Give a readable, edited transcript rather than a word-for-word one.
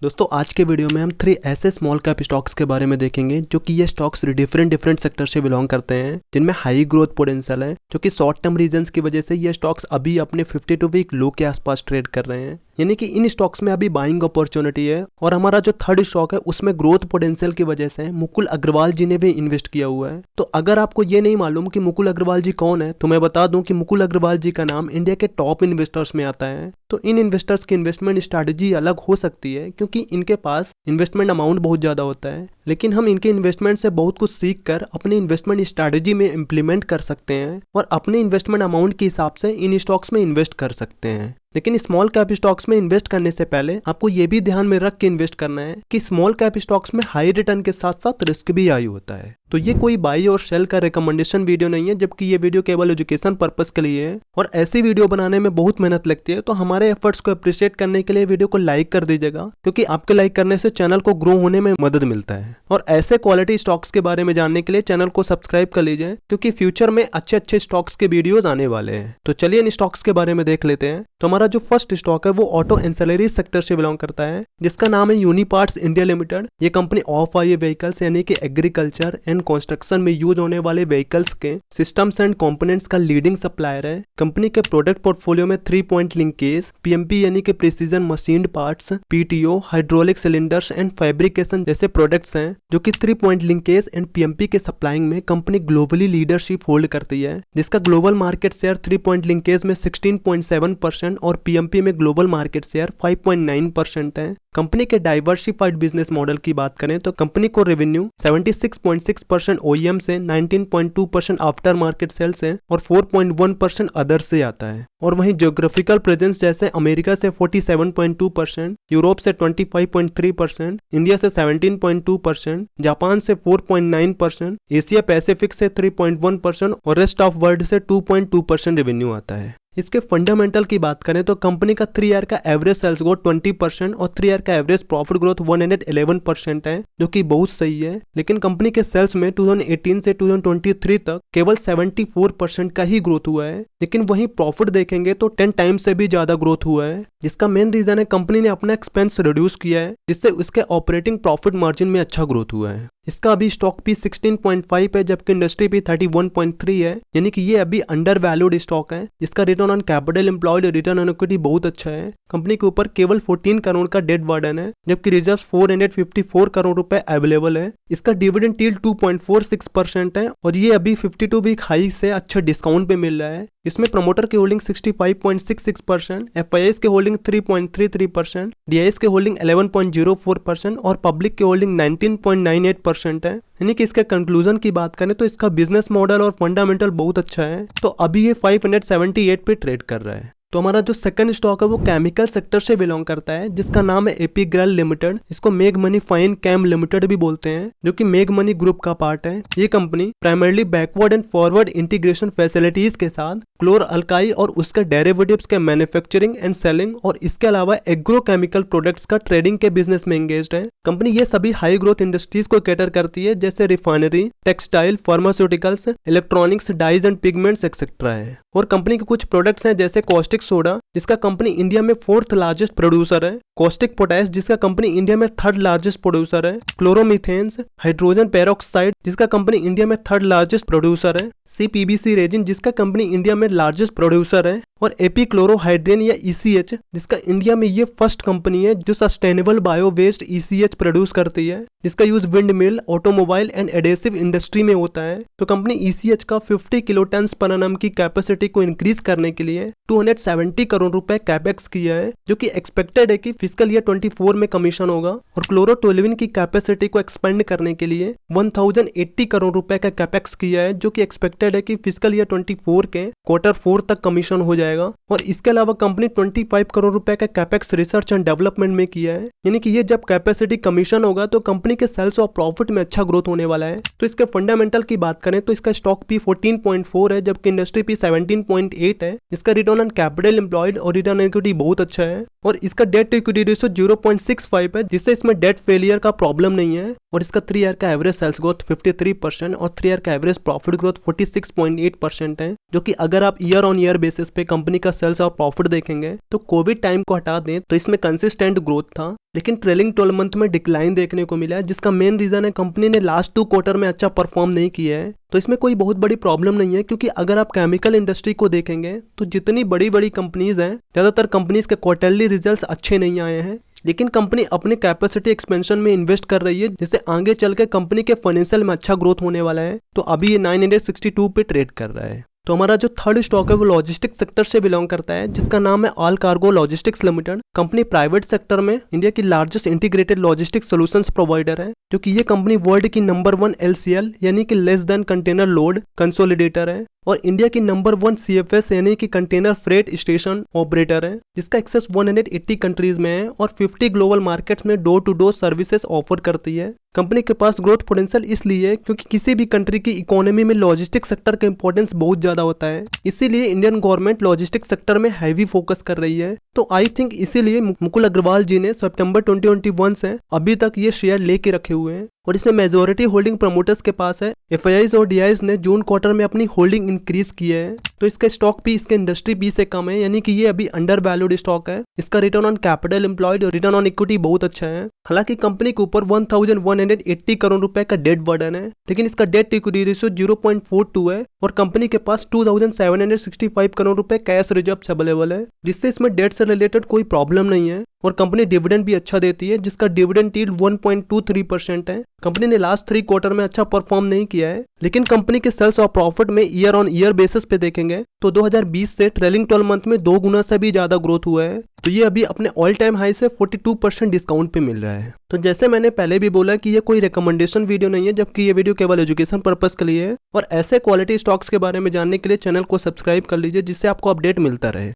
दोस्तों आज के वीडियो में हम 3 ऐसे स्मॉल कैप स्टॉक्स के बारे में देखेंगे जो कि ये स्टॉक्स डिफरेंट सेक्टर से बिलोंग करते हैं, जिनमें हाई ग्रोथ पोटेंशियल है, जो कि शॉर्ट टर्म रीजंस की वजह से ये स्टॉक्स अभी अपने 52 वीक लो के आसपास ट्रेड कर रहे हैं। यानी कि इन स्टॉक्स में अभी बाइंग अपॉर्चुनिटी है। और हमारा जो थर्ड स्टॉक है उसमें ग्रोथ पोटेंशियल की वजह से मुकुल अग्रवाल जी ने भी इन्वेस्ट किया हुआ है। तो अगर आपको ये नहीं मालूम कि मुकुल अग्रवाल जी कौन है, तो मैं बता दूं कि मुकुल अग्रवाल जी का नाम इंडिया के टॉप इन्वेस्टर्स में आता है। तो इन इन्वेस्टर्स की इन्वेस्टमेंट स्ट्रैटेजी अलग हो सकती है क्योंकि इनके पास इन्वेस्टमेंट अमाउंट बहुत ज्यादा होता है, लेकिन हम इनके इन्वेस्टमेंट से बहुत कुछ सीख कर अपने इन्वेस्टमेंट स्ट्रैटेजी में इम्प्लीमेंट कर सकते हैं और अपने इन्वेस्टमेंट अमाउंट के हिसाब से इन स्टॉक्स में इन्वेस्ट कर सकते हैं। लेकिन स्मॉल कैप स्टॉक्स में इन्वेस्ट करने से पहले आपको ये भी ध्यान में रख के इन्वेस्ट करना है कि स्मॉल कैप स्टॉक्स में हाई रिटर्न के साथ साथ रिस्क भी हाई होता है। तो ये कोई बाई और सेल का रिकमेंडेशन वीडियो नहीं है, जबकि ये वीडियो केवल एजुकेशन पर्पस के लिए है। और ऐसी वीडियो बनाने में बहुत मेहनत लगती है, तो हमारे एफर्ट्स को अप्रिशिएट करने के लिए वीडियो को लाइक कर दीजिएगा, क्योंकि आपके लाइक करने से चैनल को ग्रो होने में मदद मिलता है। और ऐसे क्वालिटी स्टॉक्स के बारे में जानने के लिए चैनल को सब्सक्राइब कर लीजिए, क्योंकि फ्यूचर में अच्छे स्टॉक्स के वीडियोज आने वाले हैं। तो चलिए इन स्टॉक्स के बारे में देख लेते हैं। तो हमारा जो फर्स्ट स्टॉक है वो ऑटो एंसिलरी सेक्टर से बिलोंग करता है, जिसका नाम है यूनिपार्ट्स इंडिया लिमिटेड। ये कंपनी ऑफ हाईवे व्हीकल्स यानी कि एग्रीकल्चर एंड कंस्ट्रक्शन में यूज होने वाले व्हीकल्स के सिस्टम्स एंड कंपोनेंट्स का लीडिंग सप्लायर है। कंपनी के प्रोडक्ट पोर्टफोलियो में 3 पॉइंट लिंकेज, पीएमपी यानी कि precision machined parts, PTO, hydraulic cylinders and fabrication जैसे प्रोडक्ट्स हैं, जो कि 3 पॉइंट लिंकेज एंड पीएमपी के सप्लाइंग में कंपनी ग्लोबली लीडरशिप होल्ड करती है, जिसका global market share 3 point linkage में 16.7% और पीएमपी में ग्लोबल मार्केट शेयर 5.9% है। कंपनी के डाइवर्सिफाइड बिजनेस मॉडल की बात करें तो कंपनी को रेवेन्यू 76.6% ओईएम से, 19.2% आफ्टर मार्केट सेल से और 4.1% अदर से आता है। और वहीं ज्योग्राफिकल प्रेजेंस जैसे अमेरिका से 47.2%, यूरोप से 25.3%, इंडिया से 17.2%, जापान से 4.9%, एशिया पैसिफिक से 3.1% और रेस्ट ऑफ वर्ल्ड से 2.2% रेवेन्यू आता है। इसके फंडामेंटल की बात करें तो कंपनी का 3 ईयर का एवरेज सेल्स ग्रोथ 20% और 3 ईयर का एवरेज प्रॉफिट ग्रोथ 111% है, जो कि बहुत सही है। लेकिन कंपनी के सेल्स में 2018 से 2023 तक केवल 74% का ही ग्रोथ हुआ है, लेकिन वहीं प्रॉफिट देखेंगे तो 10 टाइम्स से भी ज्यादा ग्रोथ हुआ है, जिसका मेन रीजन है कंपनी ने अपना एक्सपेंस रिड्यूस किया है, जिससे उसके ऑपरेटिंग प्रॉफिट मार्जिन में अच्छा ग्रोथ हुआ है। इसका अभी स्टॉक पी 16.5 है, जबकि इंडस्ट्री पी 31.3 है, यानी कि ये अभी अंडर वैल्यूड स्टॉक है। जिसका return on capital employed, return on equity बहुत अच्छा है। कंपनी के ऊपर केवल 14 करोड़ का डेट बर्डन है, जबकि रिजर्व 454 करोड़ रुपए अवेलेबल है। इसका डिविडेंड यील्ड 2.46% है और ये अभी 52 वीक हाई से अच्छा डिस्काउंट पे मिल रहा है। इसमें प्रमोटर की होल्डिंग 65.66%, एफआईआईस की होल्डिंग 3.33%, डीआईएस की होल्डिंग 11.04% और पब्लिक की होल्डिंग 19.98% है। यानी कि इसके कंक्लूजन की बात करें तो इसका बिजनेस मॉडल और फंडामेंटल बहुत अच्छा है। तो अभी ये 578 पे ट्रेड कर रहा है। तो हमारा जो सेकंड स्टॉक है वो केमिकल सेक्टर से बिलोंग करता है, जिसका नाम है एपिग्रेल लिमिटेड। इसको मेग मनी फाइन कैम लिमिटेड भी बोलते हैं, जो कि मेग मनी ग्रुप का पार्ट है। ये company primarily backward and forward integration facilities के साथ क्लोर अल्काई और उसके डेरिवेटिव्स के मैन्युफैक्चरिंग एंड सेलिंग और इसके अलावा एग्रोकेमिकल प्रोडक्ट्स का ट्रेडिंग के बिजनेस में एंगेज्ड है। कंपनी ये सभी हाई ग्रोथ इंडस्ट्रीज को कैटर करती है, जैसे refinery, textile, pharmaceuticals, electronics, dyes and pigments etcetera है। और कंपनी के कुछ प्रोडक्ट्स हैं जैसे कॉस्टिक सोडा, जिसका कंपनी इंडिया में 4th लार्जेस्ट प्रोड्यूसर है, कॉस्टिक पोटैश, जिसका कंपनी इंडिया में 3rd लार्जेस्ट प्रोड्यूसर है, क्लोरोमीथेन्स, हाइड्रोजन पेरोक्साइड, जिसका कंपनी इंडिया में 3rd लार्जेस्ट प्रोड्यूसर है, सीपीबीसी रेजिन, जिसका कंपनी इंडिया में लार्जेस्ट प्रोड्यूसर है, और एपीक्लोरोहाइड्रेन या ईसीएच, जिसका इंडिया में ये फर्स्ट कंपनी है जो sustainable bio waste ECH produce करती है, जिसका use wind mill, automobile and adhesive industry में होता है। तो कंपनी ईसीएच का 50 किलो टन पर एनम की कैपेसिटी को इंक्रीज करने के लिए 270 करोड़ रुपए कैपेक्स किया है, जो कि एक्सपेक्टेड है कि फिस्कल ईयर 24 में कमीशन होगा। और क्लोरोटोल्यूइन की कैपेसिटी को एक्सपेंड करने के लिए 1080 करोड़ रुपए का कैपेक्स किया है, जो कि एक्सपेक्टेड है कि फिस्कल ईयर 24 के Q4 तक कमीशन हो जाएगा। और इसके अलावा कंपनी 25 करोड़ रुपए का कैपेक्स रिसर्च एंड डेवलपमेंट में किया है, यानी कि ये जब कैपेसिटी कमीशन होगा तो कंपनी के सेल्स और प्रॉफिट में अच्छा ग्रोथ होने वाला है। तो इसके फंडामेंटल की बात करें तो इसका स्टॉक पी 14.4 है, जबकि इंडस्ट्री पी 17.8 है। इसका return on capital capital employed और रिटर्न ऑन इक्विटी बहुत अच्छा है और इसका डेट टू इक्विटी रेशियो 0.65 है, जिससे इसमें डेट फेलियर का प्रॉब्लम नहीं है। और इसका 3 ईयर का एवरेज सेल्स ग्रोथ 53% और 3 ईयर का एवरेज प्रॉफिट ग्रोथ 46.8% है, जो कि अगर आप ईयर ऑन ईयर बेसिस पे कंपनी का सेल्स और प्रॉफिट देखेंगे तो कोविड टाइम को हटा दें तो इसमें कंसिस्टेंट ग्रोथ था, लेकिन ट्रेलिंग 12 मंथ में डिक्लाइन देखने को मिला है, जिसका मेन रीजन है कंपनी ने लास्ट 2 क्वार्टर में अच्छा परफॉर्म नहीं किया है। तो इसमें कोई बहुत बड़ी प्रॉब्लम नहीं है, क्योंकि अगर आप केमिकल इंडस्ट्री को देखेंगे तो जितनी बड़ी बड़ी कंपनीज हैं, ज्यादातर कंपनीज के क्वार्टरली रिजल्ट्स अच्छे नहीं आए हैं, लेकिन कंपनी अपने कैपेसिटी एक्सपेंशन में इन्वेस्ट कर रही है, जिससे आगे चल के कंपनी के फाइनेंशियल में अच्छा ग्रोथ होने वाला है। तो अभी ये 962 पे ट्रेड कर रहा है। तो हमारा जो थर्ड स्टॉक है वो लॉजिस्टिक्स सेक्टर से बिलोंग करता है, जिसका नाम है all cargo logistics limited. Company private sector में इंडिया की largest integrated logistics solutions provider है, क्योंकि ये कंपनी वर्ल्ड की नंबर 1 LCL यानी कि less than container load consolidator है और इंडिया की नंबर 1 CFS यानी कि कंटेनर फ्रेट स्टेशन ऑपरेटर है, जिसका एक्सेस 180 कंट्रीज में है और 50 ग्लोबल मार्केट्स में door to door services offer करती है। कंपनी के पास ग्रोथ पोटेंशियल इसलिए है क्योंकि किसी भी कंट्री की इकोनॉमी में लॉजिस्टिक्स सेक्टर का इंपॉर्टेंस बहुत ज्यादा होता है, इसीलिए इंडियन गवर्नमेंट लॉजिस्टिक्स सेक्टर में हैवी फोकस कर रही है। तो आई थिंक इसीलिए मुकुल अग्रवाल जी ने सितंबर 2021 से अभी तक ये शेयर लेके रखे हुए हैं और इसमें मेजोरिटी होल्डिंग प्रमोटर्स के पास है। FIIs और DIs ने जून क्वार्टर में अपनी होल्डिंग इंक्रीज की है, तो इसका स्टॉक भी इसके इंडस्ट्री बी से कम है, यानी कि ये अभी अंडर वैल्यूड स्टॉक है। इसका रिटर्न ऑन कैपिटल एम्प्लॉयड और रिटर्न ऑन इक्विटी बहुत अच्छा है। हालांकि कंपनी के ऊपर 1180 करोड़ रुपए का डेट बर्डन है, लेकिन इसका डेट टू इक्विटी रेशियो 0.42 है और कंपनी के पास 2765 करोड़ रुपए कैश रिजर्व्स अवेलेबल है, जिससे इसमें डेट से रिलेटेड कोई प्रॉब्लम नहीं है। और कंपनी डिविडेंड भी अच्छा देती है, जिसका डिविडेंड यील्ड 1.23% है। कंपनी ने लास्ट 3 क्वार्टर में अच्छा परफॉर्म नहीं किया है, लेकिन कंपनी के सेल्स और प्रॉफिट में ईयर ऑन ईयर बेसिस पे देखेंगे तो 2020 से ट्रेलिंग 12 मंथ में 2 गुना से भी ज्यादा ग्रोथ हुआ है। तो ये अभी अपने ऑल टाइम हाई से 42% डिस्काउंट पे मिल रहा है। तो जैसे मैंने पहले भी बोला कि ये कोई रिकमेंडेशन वीडियो नहीं है, जबकि ये वीडियो केवल एजुकेशन पर्पस के लिए है। और ऐसे क्वालिटी स्टॉक्स के बारे में जानने के लिए चैनल को सब्सक्राइब कर लीजिए, जिससे आपको अपडेट मिलता रहे।